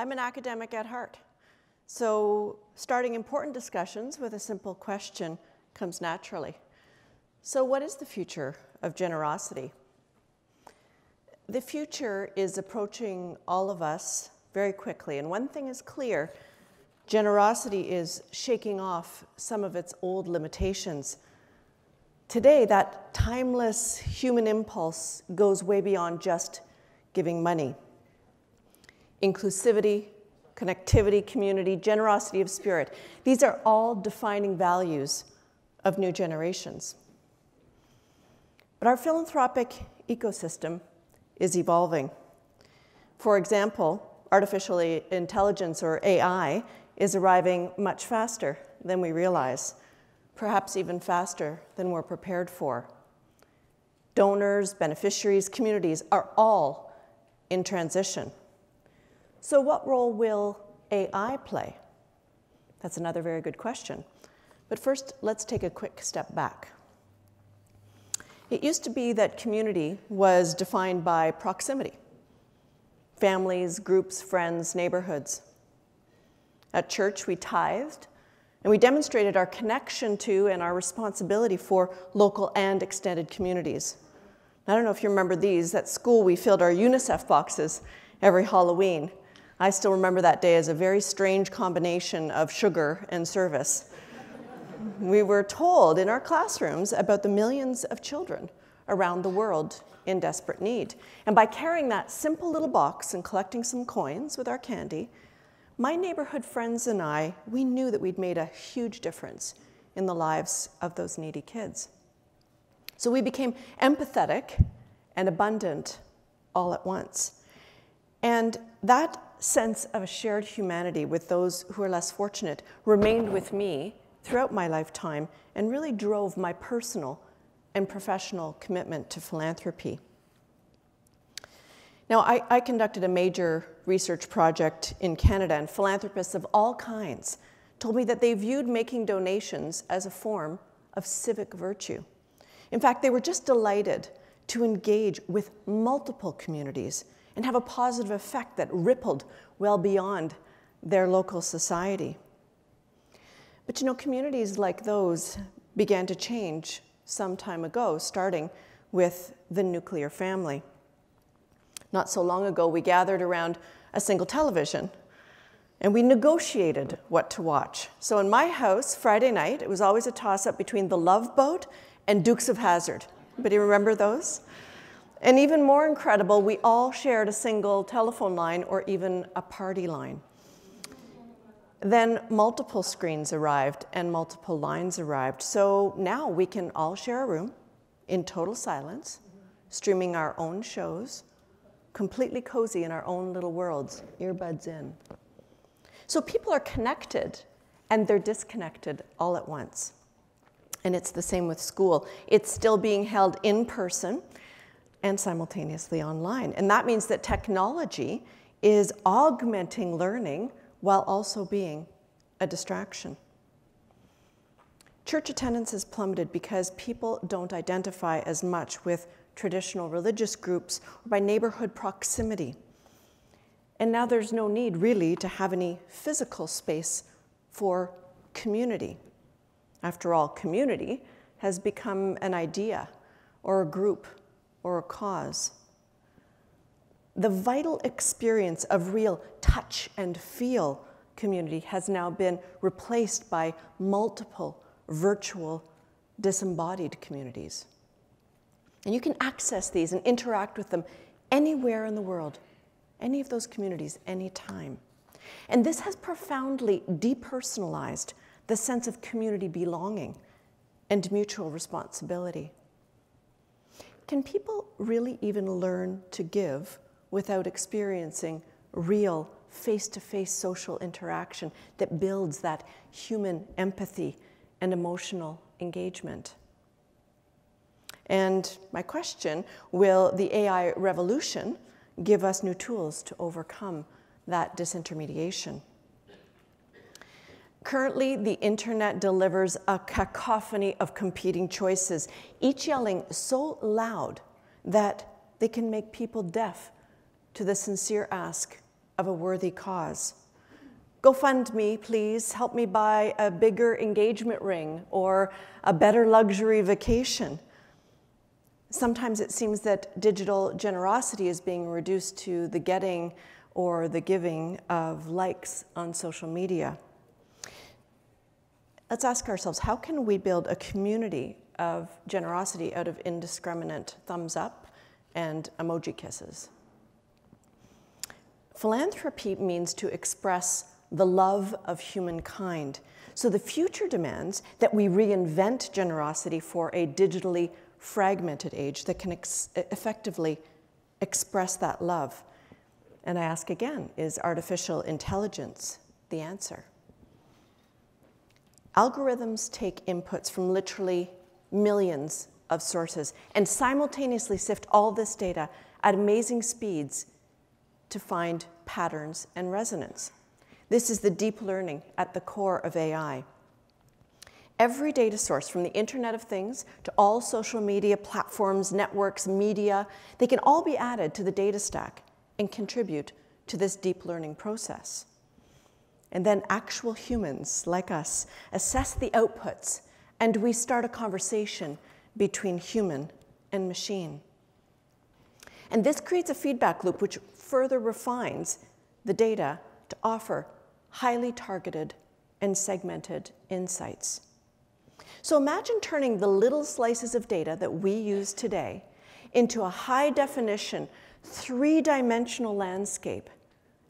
I'm an academic at heart, so starting important discussions with a simple question comes naturally. So what is the future of generosity? The future is approaching all of us very quickly, and one thing is clear: generosity is shaking off some of its old limitations. Today, that timeless human impulse goes way beyond just giving money. Inclusivity, connectivity, community, generosity of spirit, these are all defining values of new generations. But our philanthropic ecosystem is evolving. For example, artificial intelligence, or AI, is arriving much faster than we realize, perhaps even faster than we're prepared for. Donors, beneficiaries, communities are all in transition. So what role will AI play? That's another very good question. But first, let's take a quick step back. It used to be that community was defined by proximity. Families, groups, friends, neighborhoods. At church, we tithed, and we demonstrated our connection to and our responsibility for local and extended communities. I don't know if you remember these. At school, we filled our UNICEF boxes every Halloween. I still remember that day as a very strange combination of sugar and service. We were told in our classrooms about the millions of children around the world in desperate need. And by carrying that simple little box and collecting some coins with our candy, my neighborhood friends and I, we knew that we'd made a huge difference in the lives of those needy kids. So we became empathetic and abundant all at once. And that sense of a shared humanity with those who are less fortunate remained with me throughout my lifetime and really drove my personal and professional commitment to philanthropy. Now, I conducted a major research project in Canada, and philanthropists of all kinds told me that they viewed making donations as a form of civic virtue. In fact, they were just delighted to engage with multiple communities and have a positive effect that rippled well beyond their local society. But you know, communities like those began to change some time ago, starting with the nuclear family. Not so long ago, we gathered around a single television and we negotiated what to watch. So in my house, Friday night, it was always a toss-up between The Love Boat and Dukes of Hazzard. Anybody remember those? And even more incredible, we all shared a single telephone line or even a party line. Then multiple screens arrived and multiple lines arrived. So now we can all share a room in total silence, streaming our own shows, completely cozy in our own little worlds, earbuds in. So people are connected and they're disconnected all at once. And it's the same with school. It's still being held in person and simultaneously online. And that means that technology is augmenting learning while also being a distraction. Church attendance has plummeted because people don't identify as much with traditional religious groups or by neighborhood proximity. And now there's no need really to have any physical space for community. After all, community has become an idea or a group or a cause. The vital experience of real touch and feel community has now been replaced by multiple virtual disembodied communities. And you can access these and interact with them anywhere in the world, any of those communities, anytime. And this has profoundly depersonalized the sense of community belonging and mutual responsibility. Can people really even learn to give without experiencing real face-to-face social interaction that builds that human empathy and emotional engagement? And my question, will the AI revolution give us new tools to overcome that disintermediation? Currently, the internet delivers a cacophony of competing choices, each yelling so loud that they can make people deaf to the sincere ask of a worthy cause. GoFundMe, please help me buy a bigger engagement ring or a better luxury vacation. Sometimes it seems that digital generosity is being reduced to the getting or the giving of likes on social media. Let's ask ourselves, how can we build a community of generosity out of indiscriminate thumbs up and emoji kisses? Philanthropy means to express the love of humankind. So the future demands that we reinvent generosity for a digitally fragmented age that can effectively express that love. And I ask again, is artificial intelligence the answer? Algorithms take inputs from literally millions of sources and simultaneously sift all this data at amazing speeds to find patterns and resonance. This is the deep learning at the core of AI. Every data source, from the Internet of Things to all social media platforms, networks, media, they can all be added to the data stack and contribute to this deep learning process. And then actual humans like us assess the outputs, and we start a conversation between human and machine. And this creates a feedback loop which further refines the data to offer highly targeted and segmented insights. So imagine turning the little slices of data that we use today into a high-definition, three-dimensional landscape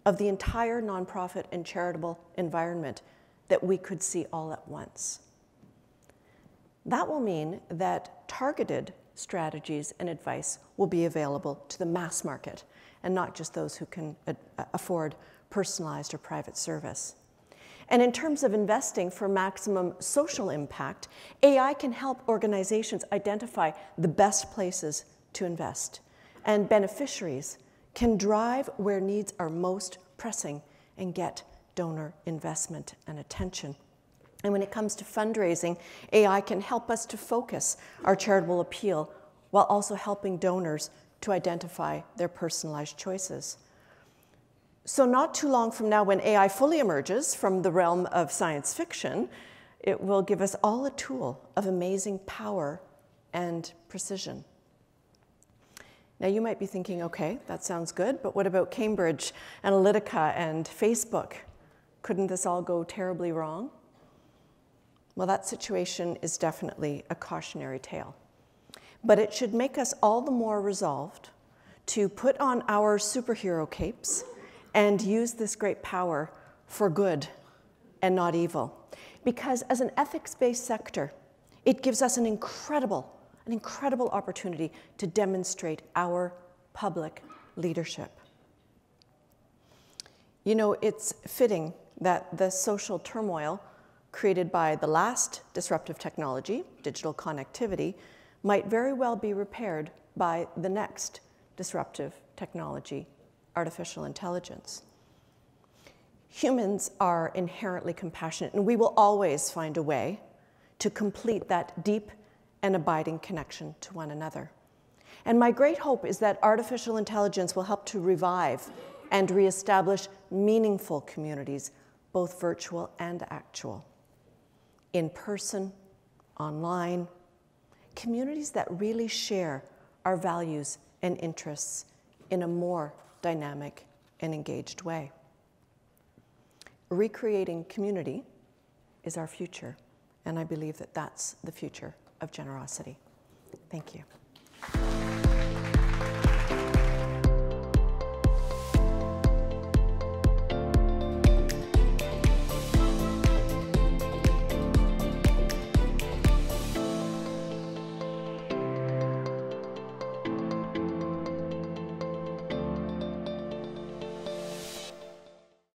of the entire nonprofit and charitable environment that we could see all at once. That will mean that targeted strategies and advice will be available to the mass market and not just those who can afford personalized or private service. And in terms of investing for maximum social impact, AI can help organizations identify the best places to invest, and beneficiaries can drive where needs are most pressing and get donor investment and attention. And when it comes to fundraising, AI can help us to focus our charitable appeal while also helping donors to identify their personalized choices. So not too long from now, when AI fully emerges from the realm of science fiction, it will give us all a tool of amazing power and precision. Now you might be thinking, okay, that sounds good, but what about Cambridge Analytica and Facebook? Couldn't this all go terribly wrong? Well, that situation is definitely a cautionary tale. But it should make us all the more resolved to put on our superhero capes and use this great power for good and not evil. Because as an ethics-based sector, it gives us an incredible opportunity to demonstrate our public leadership. You know, it's fitting that the social turmoil created by the last disruptive technology, digital connectivity, might very well be repaired by the next disruptive technology, artificial intelligence. Humans are inherently compassionate, and we will always find a way to complete that deep and abiding connection to one another. And my great hope is that artificial intelligence will help to revive and reestablish meaningful communities, both virtual and actual, in person, online, communities that really share our values and interests in a more dynamic and engaged way. Recreating community is our future, and I believe that that's the future of generosity. Thank you.